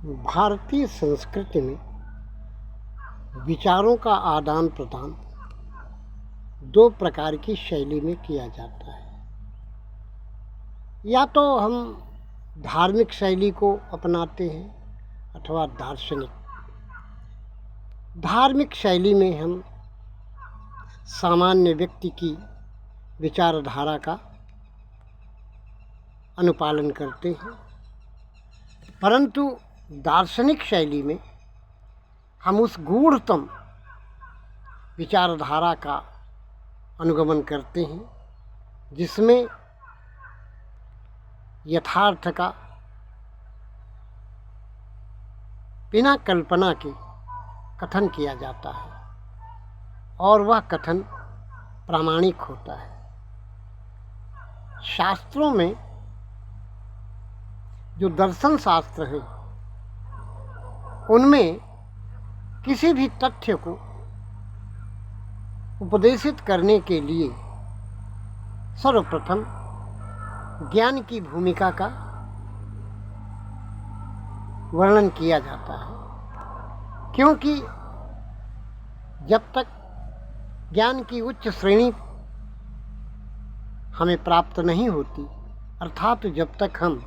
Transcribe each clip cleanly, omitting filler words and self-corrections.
भारतीय संस्कृति में विचारों का आदान प्रदान दो प्रकार की शैली में किया जाता है। या तो हम धार्मिक शैली को अपनाते हैं अथवा दार्शनिक। धार्मिक शैली में हम सामान्य व्यक्ति की विचारधारा का अनुपालन करते हैं, परंतु दार्शनिक शैली में हम उस गूढ़तम विचारधारा का अनुगमन करते हैं जिसमें यथार्थ का बिना कल्पना के कथन किया जाता है और वह कथन प्रामाणिक होता है। शास्त्रों में जो दर्शन शास्त्र हैं उनमें किसी भी तथ्य को उपदेशित करने के लिए सर्वप्रथम ज्ञान की भूमिका का वर्णन किया जाता है, क्योंकि जब तक ज्ञान की उच्च श्रेणी हमें प्राप्त नहीं होती, अर्थात जब तक हम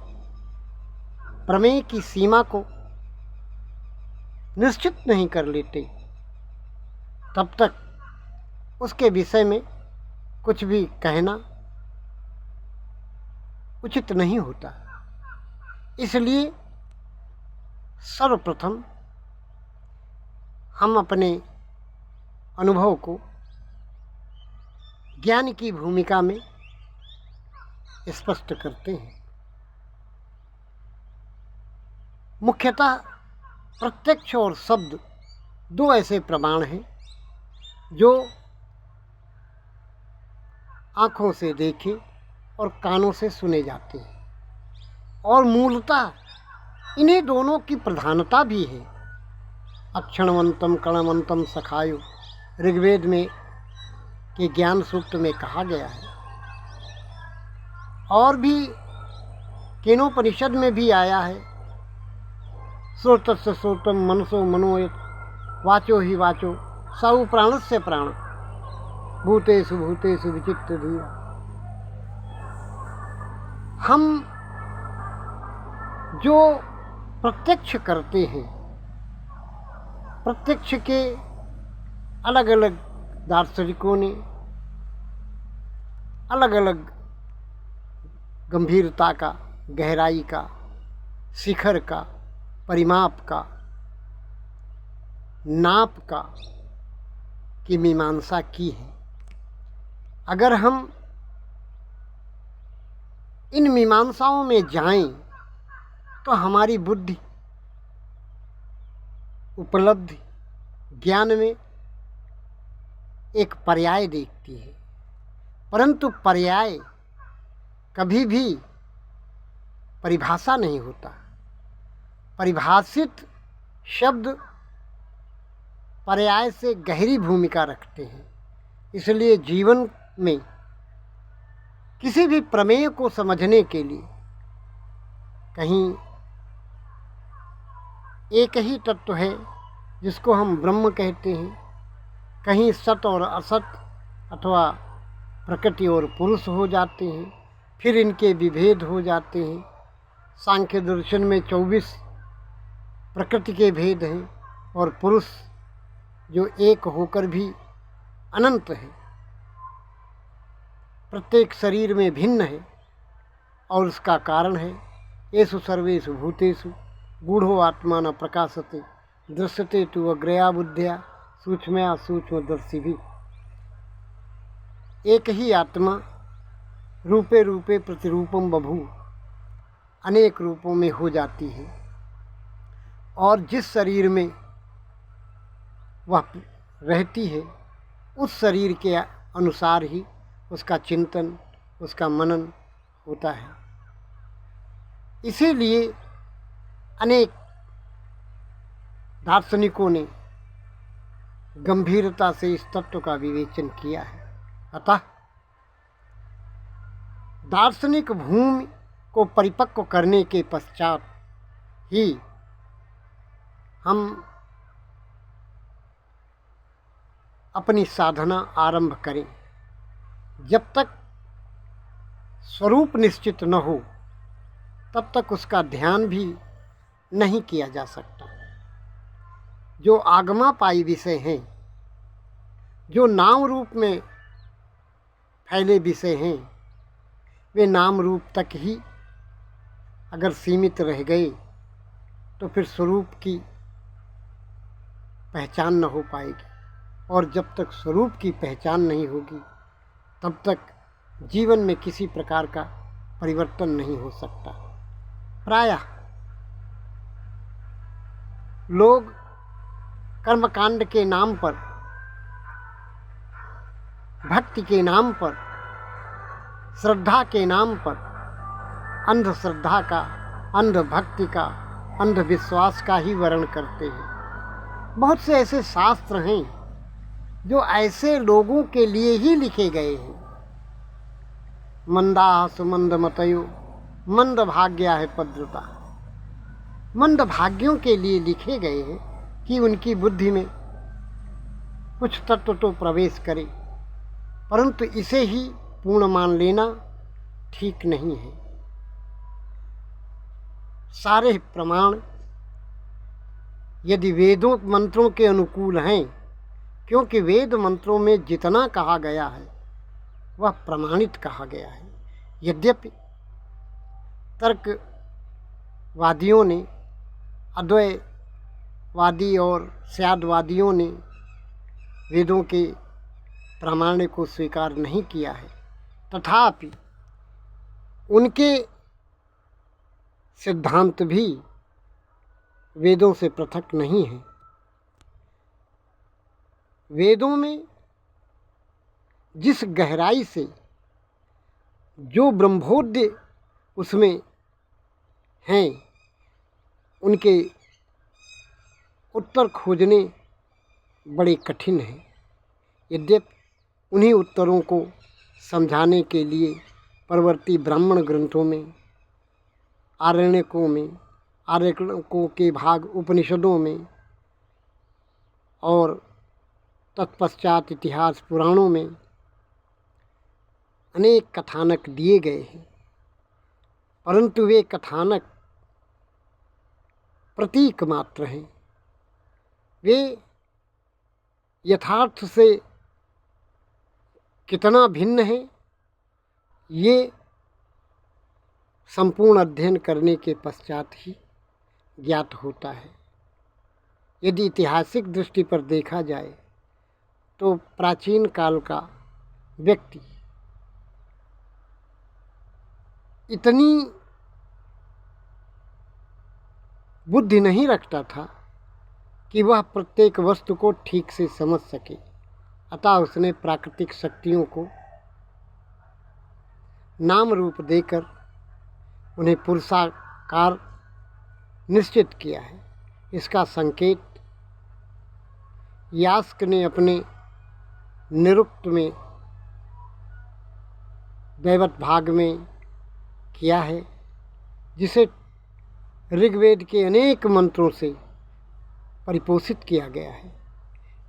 प्रमेय की सीमा को निश्चित नहीं कर लेते, तब तक उसके विषय में कुछ भी कहना उचित नहीं होता। इसलिए सर्वप्रथम हम अपने अनुभव को ज्ञान की भूमिका में स्पष्ट करते हैं। मुख्यतः प्रत्यक्ष और शब्द दो ऐसे प्रमाण हैं जो आँखों से देखे और कानों से सुने जाते हैं, और मूलतः इन्हीं दोनों की प्रधानता भी है। अक्षणवंतम कणवंतम सखायो ऋग्वेद में के ज्ञान सूक्त में कहा गया है, और भी केनोपनिषद में भी आया है, श्रोतस्य श्रोतम मनसो मनोयत वाचो ही वाचो सौ प्राणस्य प्राण भूतेषु भूतेषु विचित्र धीरा। हम जो प्रत्यक्ष करते हैं, प्रत्यक्ष के अलग अलग दार्शनिकों ने अलग अलग गंभीरता का, गहराई का, शिखर का, परिमाप का, नाप का की मीमांसा की है। अगर हम इन मीमांसाओं में जाएं तो हमारी बुद्धि उपलब्धि ज्ञान में एक पर्याय देखती है, परंतु पर्याय कभी भी परिभाषा नहीं होता। परिभाषित शब्द पर्याय से गहरी भूमिका रखते हैं। इसलिए जीवन में किसी भी प्रमेय को समझने के लिए कहीं एक ही तत्व है जिसको हम ब्रह्म कहते हैं, कहीं सत और असत अथवा प्रकृति और पुरुष हो जाते हैं, फिर इनके विभेद हो जाते हैं। सांख्य दर्शन में 24 प्रकृति के भेद हैं और पुरुष जो एक होकर भी अनंत है, प्रत्येक शरीर में भिन्न है, और उसका कारण है येषु सर्वेषु भूतेषु गूढ़ो आत्मा न प्रकाशते दृश्यते तु अग्रया बुद्धिया सूक्ष्मया सूक्ष्मदर्शी भी। एक ही आत्मा रूपे रूपे प्रतिरूपम बभू अनेक रूपों में हो जाती है, और जिस शरीर में वह रहती है उस शरीर के अनुसार ही उसका चिंतन, उसका मनन होता है। इसीलिए अनेक दार्शनिकों ने गंभीरता से इस तत्व का विवेचन किया है। अतः दार्शनिक भूमि को परिपक्व करने के पश्चात ही हम अपनी साधना आरंभ करें, जब तक स्वरूप निश्चित न हो तब तक उसका ध्यान भी नहीं किया जा सकता। जो आगमापाई विषय हैं, जो नाम रूप में फैले विषय हैं, वे नाम रूप तक ही अगर सीमित रह गए तो फिर स्वरूप की पहचान न हो पाएगी, और जब तक स्वरूप की पहचान नहीं होगी तब तक जीवन में किसी प्रकार का परिवर्तन नहीं हो सकता। प्रायः लोग कर्मकांड के नाम पर, भक्ति के नाम पर, श्रद्धा के नाम पर अंधश्रद्धा का, अंधभक्ति का, अंधविश्वास का ही वर्णन करते हैं। बहुत से ऐसे शास्त्र हैं जो ऐसे लोगों के लिए ही लिखे गए हैं। मंदाः सुमंदमतयो मंद भाग्या है पद्रुता। मंद भाग्यों के लिए लिखे गए हैं कि उनकी बुद्धि में कुछ तत्व तो प्रवेश करे, परंतु इसे ही पूर्ण मान लेना ठीक नहीं है। सारे प्रमाण यदि वेदों मंत्रों के अनुकूल हैं, क्योंकि वेद मंत्रों में जितना कहा गया है वह प्रमाणित कहा गया है। यद्यपि तर्कवादियों ने, अद्वैतवादी और स्यादवादियों ने वेदों के प्रामाण्य को स्वीकार नहीं किया है, तथापि उनके सिद्धांत भी वेदों से पृथक नहीं है। वेदों में जिस गहराई से जो ब्रह्मोद्य उसमें हैं, उनके उत्तर खोजने बड़े कठिन हैं। यद्यपि उन्हीं उत्तरों को समझाने के लिए परवर्ती ब्राह्मण ग्रंथों में, आरण्यकों के भाग उपनिषदों में और तत्पश्चात इतिहास पुराणों में अनेक कथानक दिए गए हैं, परंतु वे कथानक प्रतीक मात्र हैं। वे यथार्थ से कितना भिन्न है, ये संपूर्ण अध्ययन करने के पश्चात ही ज्ञात होता है। यदि ऐतिहासिक दृष्टि पर देखा जाए तो प्राचीन काल का व्यक्ति इतनी बुद्धि नहीं रखता था कि वह प्रत्येक वस्तु को ठीक से समझ सके, अतः उसने प्राकृतिक शक्तियों को नाम रूप देकर उन्हें पुरुषाकार निश्चित किया है। इसका संकेत यास्क ने अपने निरुक्त में दैवत भाग में किया है, जिसे ऋग्वेद के अनेक मंत्रों से परिपोषित किया गया है।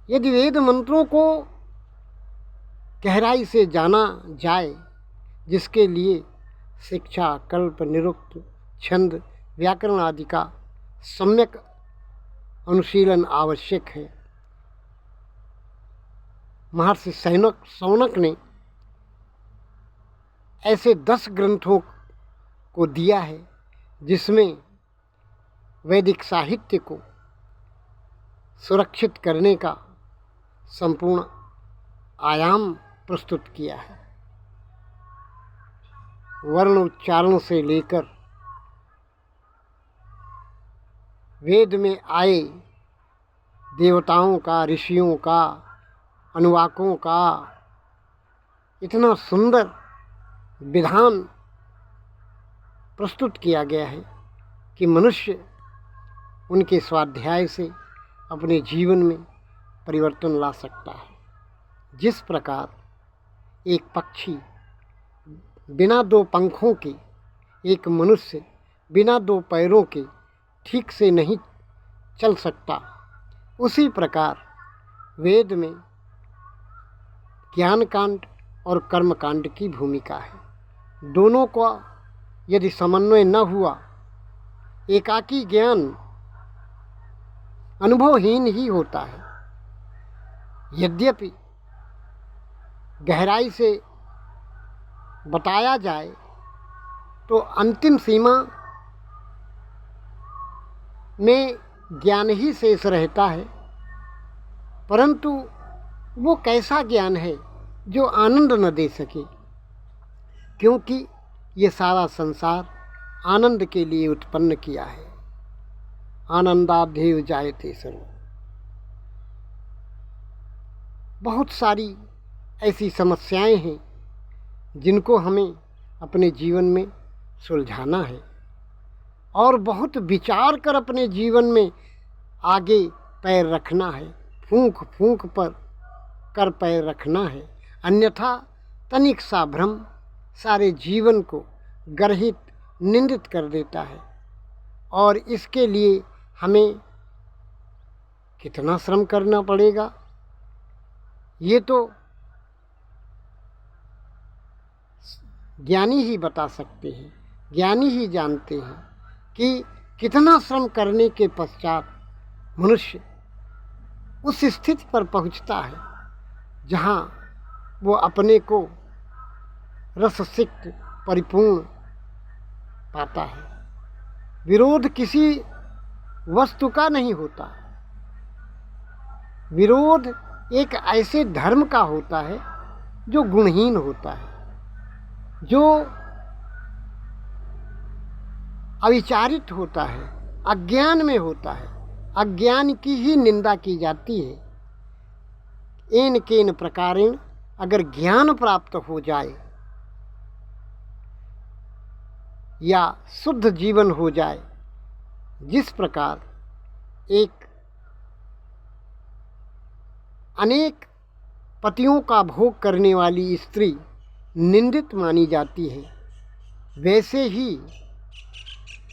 यदि वेद मंत्रों को गहराई से जाना जाए, जिसके लिए शिक्षा, कल्प, निरुक्त, छंद, व्याकरण आदि का सम्यक अनुशीलन आवश्यक है। महर्षि शौनक ने ऐसे 10 ग्रंथों को दिया है जिसमें वैदिक साहित्य को सुरक्षित करने का संपूर्ण आयाम प्रस्तुत किया है। वर्ण उच्चारण से लेकर वेद में आए देवताओं का, ऋषियों का, अनुवाकों का इतना सुंदर विधान प्रस्तुत किया गया है कि मनुष्य उनके स्वाध्याय से अपने जीवन में परिवर्तन ला सकता है। जिस प्रकार एक पक्षी बिना 2 पंखों के, एक मनुष्य बिना 2 पैरों के ठीक से नहीं चल सकता, उसी प्रकार वेद में ज्ञान कांड और कर्म कांड की भूमिका है। दोनों का यदि समन्वय न हुआ, एकाकी ज्ञान अनुभवहीन ही होता है। यद्यपि गहराई से बताया जाए तो अंतिम सीमा में ज्ञान ही शेष रहता है, परंतु वो कैसा ज्ञान है जो आनंद न दे सके, क्योंकि ये सारा संसार आनंद के लिए उत्पन्न किया है। आनंदाध्येव जायते सर्व। बहुत सारी ऐसी समस्याएं हैं जिनको हमें अपने जीवन में सुलझाना है और बहुत विचार कर अपने जीवन में आगे पैर रखना है। फूंक फूंक पर कर पैर रखना है, अन्यथा तनिक सा भ्रम सारे जीवन को गर्हित निंदित कर देता है। और इसके लिए हमें कितना श्रम करना पड़ेगा, ये तो ज्ञानी ही बता सकते हैं, ज्ञानी ही जानते हैं कि कितना श्रम करने के पश्चात मनुष्य उस स्थिति पर पहुंचता है जहां वो अपने को रससिक्त परिपूर्ण पाता है। विरोध किसी वस्तु का नहीं होता, विरोध एक ऐसे धर्म का होता है जो गुणहीन होता है, जो अविचारित होता है, अज्ञान में होता है। अज्ञान की ही निंदा की जाती है। एन केन प्रकारेण अगर ज्ञान प्राप्त हो जाए या शुद्ध जीवन हो जाए, जिस प्रकार एक अनेक पतियों का भोग करने वाली स्त्री निंदित मानी जाती है, वैसे ही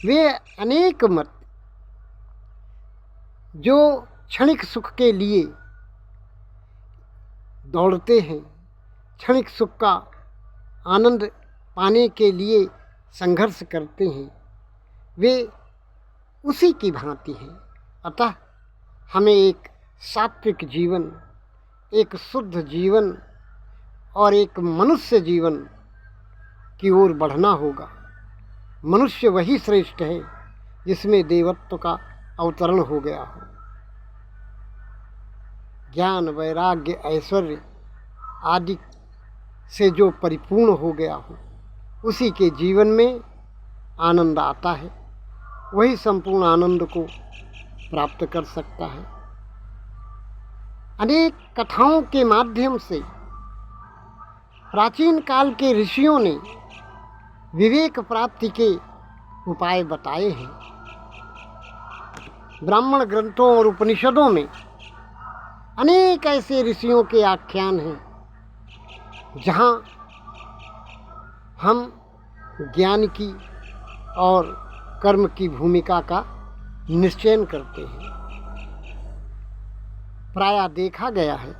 वे अनेक मत जो क्षणिक सुख के लिए दौड़ते हैं, क्षणिक सुख का आनंद पाने के लिए संघर्ष करते हैं, वे उसी की भांति हैं। अतः हमें एक सात्विक जीवन, एक शुद्ध जीवन और एक मनुष्य जीवन की ओर बढ़ना होगा। मनुष्य वही श्रेष्ठ है जिसमें देवत्व का अवतरण हो गया हो। ज्ञान, वैराग्य, ऐश्वर्य आदि से जो परिपूर्ण हो गया हो, उसी के जीवन में आनंद आता है। वही संपूर्ण आनंद को प्राप्त कर सकता है। अनेक कथाओं के माध्यम से प्राचीन काल के ऋषियों ने विवेक प्राप्ति के उपाय बताए हैं। ब्राह्मण ग्रंथों और उपनिषदों में अनेक ऐसे ऋषियों के आख्यान हैं जहाँ हम ज्ञान की और कर्म की भूमिका का निश्चयन करते हैं। प्रायः देखा गया है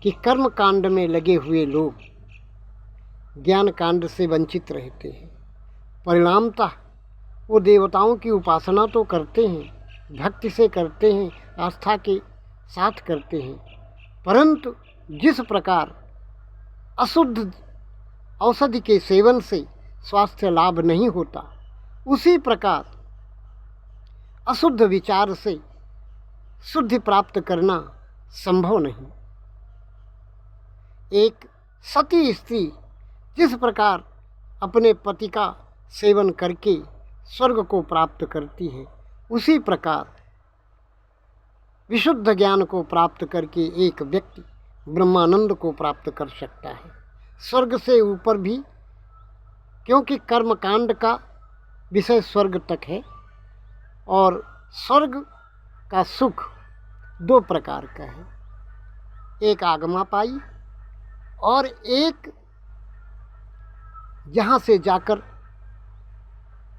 कि कर्म कांड में लगे हुए लोग ज्ञान कांड से वंचित रहते हैं। परिणामतः वो देवताओं की उपासना तो करते हैं, भक्ति से करते हैं, आस्था के साथ करते हैं, परंतु जिस प्रकार अशुद्ध औषधि के सेवन से स्वास्थ्य लाभ नहीं होता, उसी प्रकार अशुद्ध विचार से शुद्धि प्राप्त करना संभव नहीं। एक सती स्त्री जिस प्रकार अपने पति का सेवन करके स्वर्ग को प्राप्त करती है, उसी प्रकार विशुद्ध ज्ञान को प्राप्त करके एक व्यक्ति ब्रह्मानंद को प्राप्त कर सकता है, स्वर्ग से ऊपर भी, क्योंकि कर्मकांड का विषय स्वर्ग तक है। और स्वर्ग का सुख दो प्रकार का है, एक आगमापाई और एक जहाँ से जाकर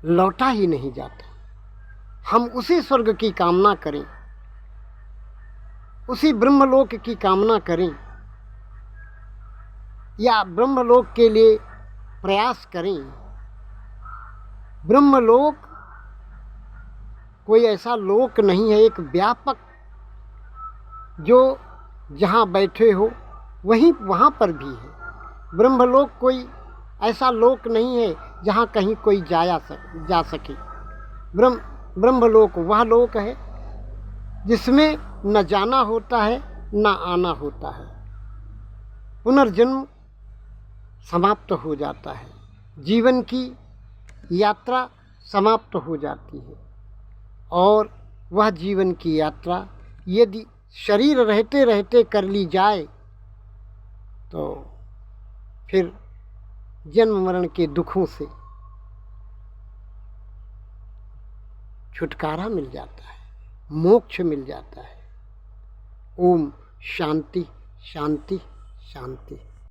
लौटा ही नहीं जाता। हम उसी स्वर्ग की कामना करें, उसी ब्रह्मलोक की कामना करें, या ब्रह्मलोक के लिए प्रयास करें। ब्रह्मलोक कोई ऐसा लोक नहीं है एक व्यापक जो जहाँ बैठे हो वहीं वहाँ पर भी है। ब्रह्मलोक कोई ऐसा लोक नहीं है जहाँ कहीं कोई जा सके। ब्रह्मलोक वह लोक है जिसमें न जाना होता है न आना होता है। पुनर्जन्म समाप्त हो जाता है, जीवन की यात्रा समाप्त हो जाती है। और वह जीवन की यात्रा यदि शरीर रहते रहते कर ली जाए तो फिर जन्म मरण के दुखों से छुटकारा मिल जाता है, मोक्ष मिल जाता है। ओम शांति शांति शांति।